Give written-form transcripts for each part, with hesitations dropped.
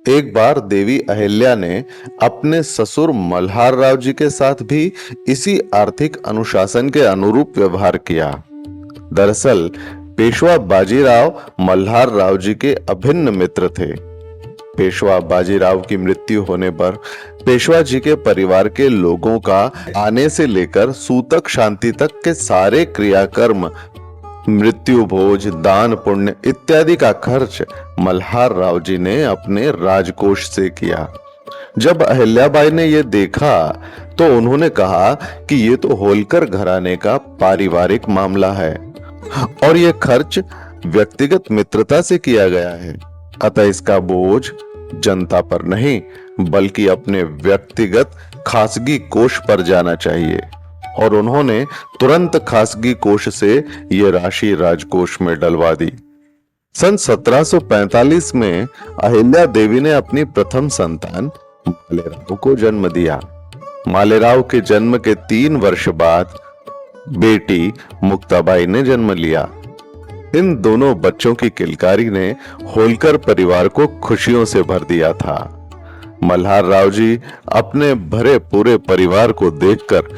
एक बार देवी अहिल्या ने अपने ससुर मल्हार राव जी के साथ भी इसी आर्थिक अनुशासन के अनुरूप व्यवहार किया। दरअसल पेशवा बाजीराव मल्हार राव जी के अभिन्न मित्र थे। पेशवा बाजीराव की मृत्यु होने पर पेशवा जी के परिवार के लोगों का आने से लेकर सूतक शांति तक के सारे क्रियाकर्म, मृत्यु भोज, दान पुण्य इत्यादि का खर्च मल्हार राव जी ने अपने राजकोष से किया। जब अहिल्याबाई ने यह देखा तो उन्होंने कहा कि ये तो होलकर घराने का पारिवारिक मामला है और यह खर्च व्यक्तिगत मित्रता से किया गया है, अतः इसका बोझ जनता पर नहीं बल्कि अपने व्यक्तिगत खासगी कोष पर जाना चाहिए। और उन्होंने तुरंत खासगी कोष से यह राशि राजकोष में डलवा दी। सन 1745 में अहिल्या देवी ने अपनी प्रथम संतान मालेराव को जन्म दिया। मालेराव के जन्म के 3 वर्ष बाद बेटी मुक्ताबाई ने जन्म लिया। इन दोनों बच्चों की किलकारी ने होलकर परिवार को खुशियों से भर दिया था। मल्हार राव जी अपने भरे पूरे परिवार को देखकर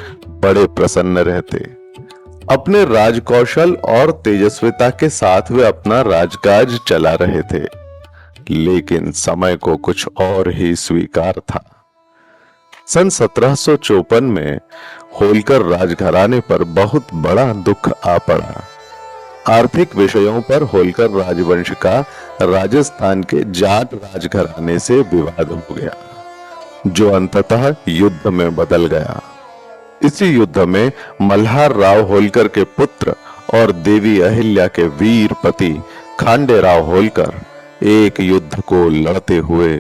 बड़े प्रसन्न रहते। अपने राजकौशल और तेजस्विता के साथ वे अपना राजकाज चला रहे थे, लेकिन समय को कुछ और ही स्वीकार था। सन 1754 में होलकर राजघराने पर बहुत बड़ा दुख आ पड़ा। आर्थिक विषयों पर होलकर राजवंश का राजस्थान के जाट राजघराने से विवाद हो गया, जो अंततः युद्ध में बदल गया। इसी युद्ध में मल्हार राव होलकर के पुत्र और देवी अहिल्या के वीर पति खांडेराव होलकर एक युद्ध को लड़ते हुए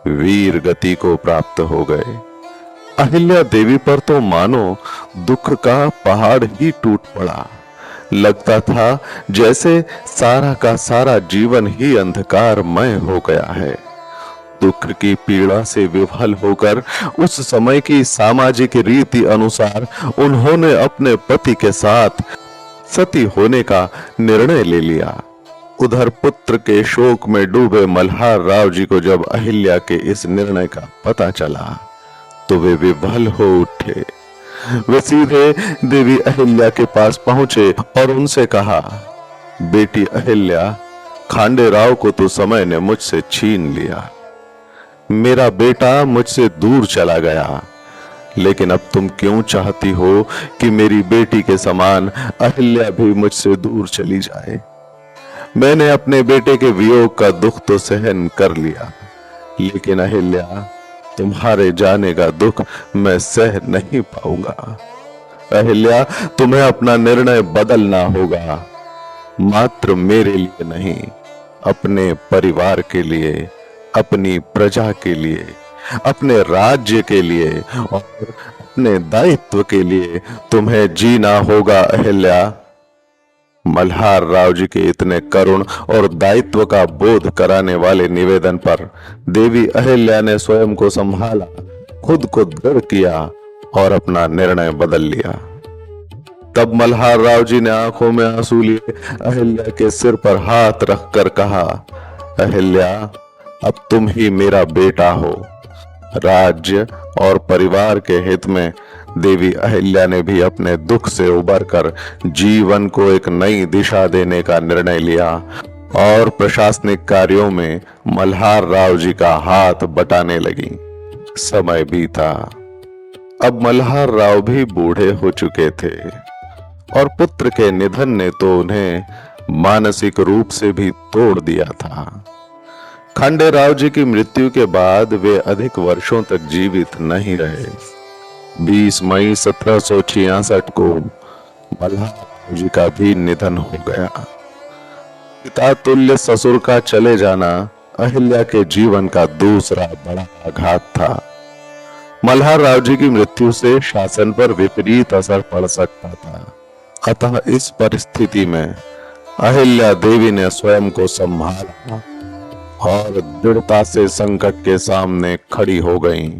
वीर गति को प्राप्त हो गए। अहिल्या देवी पर तो मानो दुख का पहाड़ ही टूट पड़ा। लगता था जैसे सारा का सारा जीवन ही अंधकारमय हो गया है। दुख की पीड़ा से विफल होकर उस समय की सामाजिक रीति अनुसार उन्होंने अपने पति के साथ सती होने का निर्णय ले लिया। उधर पुत्र के शोक में डूबे मल्हार राव जी को जब अहिल्या के इस निर्णय का पता चला तो वे विफल हो उठे। वे सीधे देवी अहिल्या के पास पहुंचे और उनसे कहा, बेटी अहिल्या, खांडेराव को तो समय ने मुझसे छीन लिया। मेरा बेटा मुझसे दूर चला गया, लेकिन अब तुम क्यों चाहती हो कि मेरी बेटी के समान अहिल्या भी मुझसे दूर चली जाए? मैंने अपने बेटे के वियोग का दुख तो सहन कर लिया, लेकिन अहिल्या, तुम्हारे जाने का दुख मैं सह नहीं पाऊंगा। अहिल्या, तुम्हें अपना निर्णय बदलना होगा, मात्र मेरे लिए नहीं, अपने परिवार के लिए, अपनी प्रजा के लिए, अपने राज्य के लिए और अपने दायित्व के लिए तुम्हें जीना होगा अहिल्या। मल्हार राव जी के इतने करुण और दायित्व का बोध कराने वाले निवेदन पर देवी अहिल्या ने स्वयं को संभाला, खुद को दृढ़ किया और अपना निर्णय बदल लिया। तब मल्हार राव जी ने आंखों में आंसू लिए अहिल्या के सिर पर हाथ रखकर कहा, अहिल्या, अब तुम ही मेरा बेटा हो। राज्य और परिवार के हित में देवी अहिल्या ने भी अपने दुख से उबरकर जीवन को एक नई दिशा देने का निर्णय लिया और प्रशासनिक कार्यों में मल्हार राव जी का हाथ बटाने लगी। समय बीता। अब मल्हार राव भी बूढ़े हो चुके थे और पुत्र के निधन ने तो उन्हें मानसिक रूप से भी तोड़ दिया था। खांडेराव जी की मृत्यु के बाद वे अधिक वर्षों तक जीवित नहीं रहे। 20 मई 1766 को मल्हार जी का भी निधन हो गया। पिता तुल्य ससुर का चले जाना अहिल्या के जीवन का दूसरा बड़ा आघात था। मल्हार राव जी की मृत्यु से शासन पर विपरीत असर पड़ सकता था, अतः इस परिस्थिति में अहिल्या देवी ने स्वयं को संभाला और दृढ़ता से संकट के सामने खड़ी हो गईं।